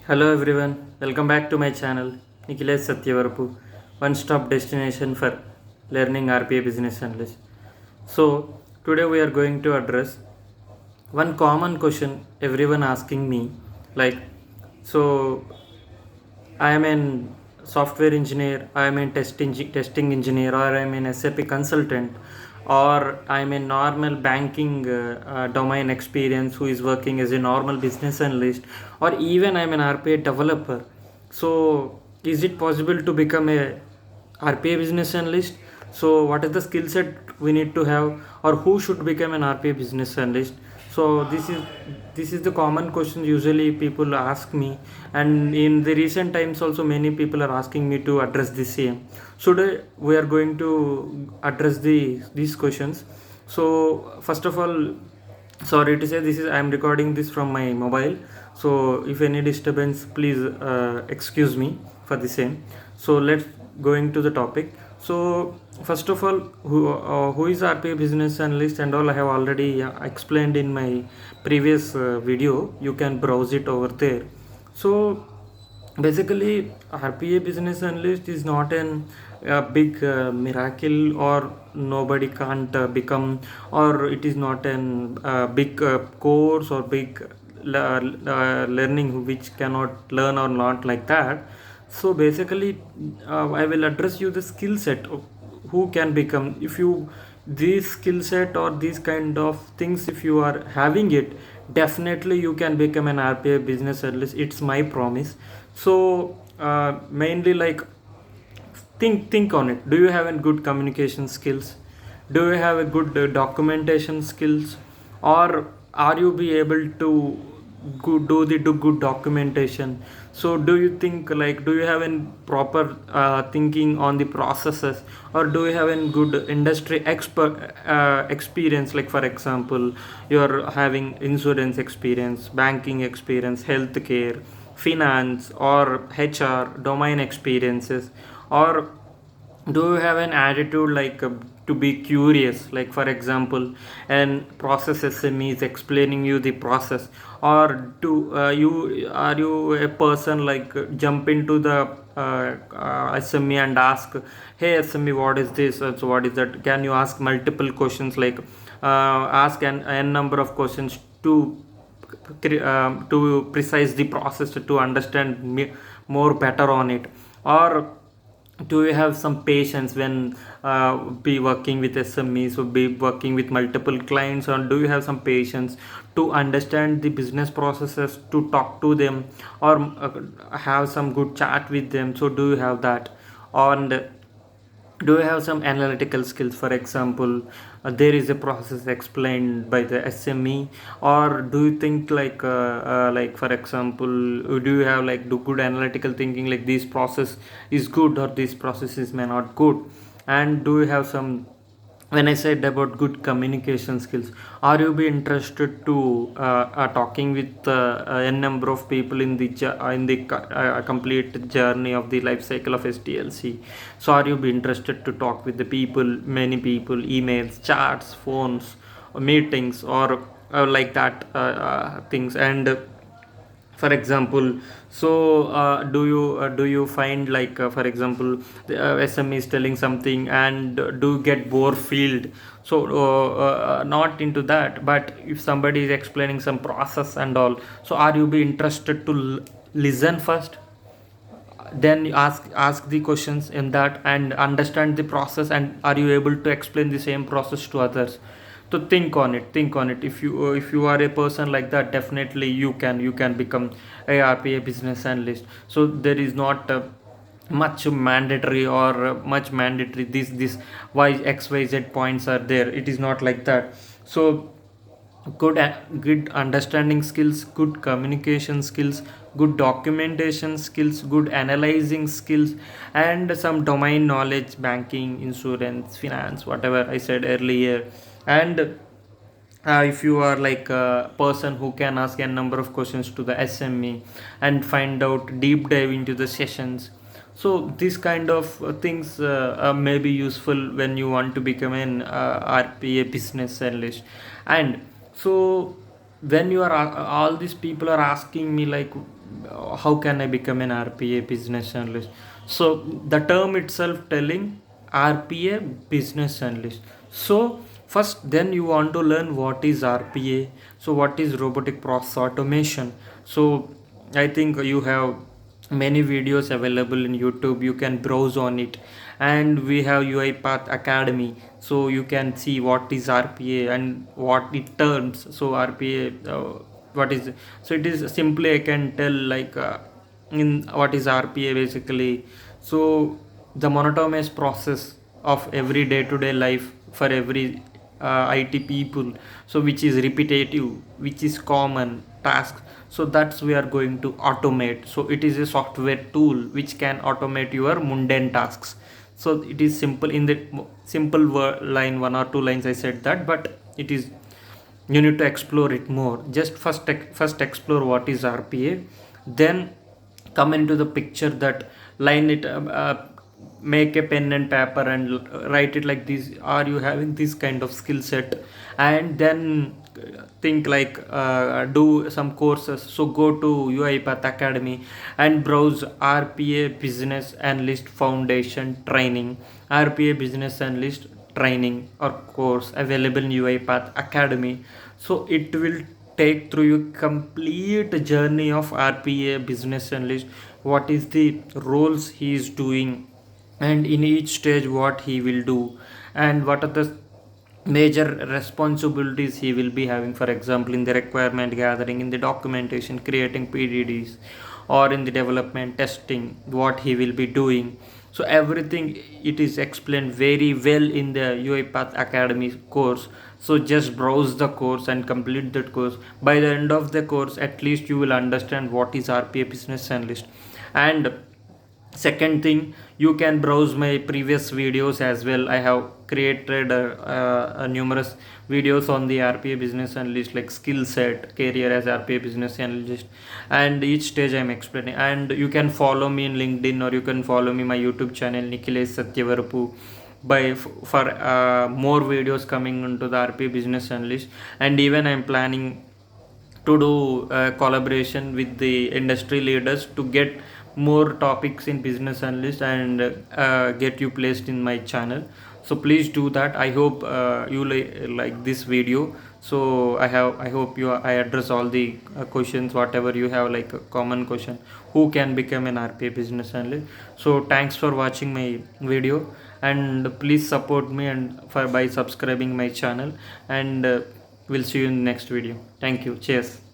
Hello everyone, welcome back to my channel Nikhilesh Satyavarapu, one stop destination for learning RPA business analyst. So, today we are going to address one common question everyone asking me like, so I am an software engineer, I am a testing engineer, or I am an SAP consultant, or I am a normal banking domain experience who is working as a normal business analyst, or even I am an RPA developer. So, is it possible to become a RPA business analyst? So, what is the skill set we need to have, or who should become an RPA business analyst? So, this is the common question usually people ask me, and in the recent times also many people are asking me to address the same. So, today we are going to address these questions. So, first of all, sorry to say this is I am recording this from my mobile, so if any disturbance please excuse me for the same. So let's going to the topic. So first of all, who is RPA business analyst and all I have already explained in my previous video. You can browse it over there. So basically RPA business analyst is not an big miracle, or nobody can't become, or it is not an big course or big learning which cannot learn or not like that. So basically I will address you the skill set of who can become. If you this skill set or these kind of things, if you are having it, definitely you can become an RPA business analyst, it's my promise. So mainly like, think on it. Do you have a good communication skills? Do you have a good documentation skills? Or are you be able to do good documentation? So do you think like, do you have a proper thinking on the processes, or do you have a good industry expert experience? Like for example, you're having insurance experience, banking experience, healthcare, finance, or HR domain experiences, or do you have an attitude like to be curious? Like for example, an process SME is explaining you the process, or do you are you a person like jump into the SME and ask, hey SME, what is this? So what is that? Can you ask multiple questions, like ask an number of questions to precise the process, to understand more better on it? Or do you have some patience when be working with SMEs or be working with multiple clients? Or do you have some patience to understand the business processes, to talk to them, or have some good chat with them? So do you have that? And do you have some analytical skills? For example, there is a process explained by the SME, or do you think like for example, do you have like do good analytical thinking, like this process is good or this process is may not good? And do you have some, when I said about good communication skills, are you be interested to talking with a number of people in the complete journey of the life cycle of SDLC? So are you be interested to talk with the people, many people, emails, chats, phones, meetings, or like that things? And for example, so do you find like for example, the SME is telling something, and do you get bore field? So not into that, but if somebody is explaining some process and all, so are you be interested to listen first, then you ask the questions in that and understand the process, and are you able to explain the same process to others? So think on it. If you are a person like that, definitely you can become a RPA business analyst. So there is not much mandatory, or much mandatory this why XYZ points are there. It is not like that. So good understanding skills, good communication skills, good documentation skills, good analyzing skills, and some domain knowledge, banking, insurance, finance, whatever I said earlier. And if you are like a person who can ask a number of questions to the SME and find out deep dive into the sessions, so these kind of things may be useful when you want to become an RPA business analyst. And so when you are all these people are asking me like, how can I become an RPA business analyst? So the term itself telling RPA business analyst. So first then you want to learn what is RPA. So what is robotic process automation? So I think you have many videos available in YouTube, you can browse on it, and we have UiPath Academy, so you can see what is RPA and what it terms. So RPA, what is, so it is simply I can tell like in what is RPA basically. So the monotonous process of every day to day life for every IT people, so which is repetitive, which is common task, so that's we are going to automate. So it is a software tool which can automate your mundane tasks. So it is simple in the simple line, 1 or 2 lines I said that, but it is, you need to explore it more. Just first explore what is RPA, then come into the picture that line it, make a pen and paper and write it like this. Are you having this kind of skill set? And then think like do some courses. So go to UiPath Academy and browse RPA Business Analyst Foundation Training, RPA Business Analyst training or course available in UiPath Academy. So it will take through you complete journey of RPA business analyst, what is the roles he is doing, and in each stage what he will do, and what are the major responsibilities he will be having. For example, in the requirement gathering, in the documentation, creating PDDs, or in the development testing, what he will be doing. So everything it is explained very well in the UiPath Academy course. So just browse the course and complete that course. By the end of the course, at least you will understand what is RPA business analyst. And second thing, you can browse my previous videos as well. I have created numerous videos on the RPA business analyst, like skill set, career as RPA business analyst, and each stage I'm explaining. And you can follow me in LinkedIn, or you can follow me my YouTube channel Nikhilesh Satyavarapu by for more videos coming into the RPA business analyst. And even I'm planning to do collaboration with the industry leaders to get more topics in business analyst, and get you placed in my channel. So please do that. I hope you like this video. So I hope you I address all the questions whatever you have, like a common question, who can become an RPA business analyst. So thanks for watching my video, and please support me and for by subscribing my channel, and we'll see you in the next video. Thank you. Cheers.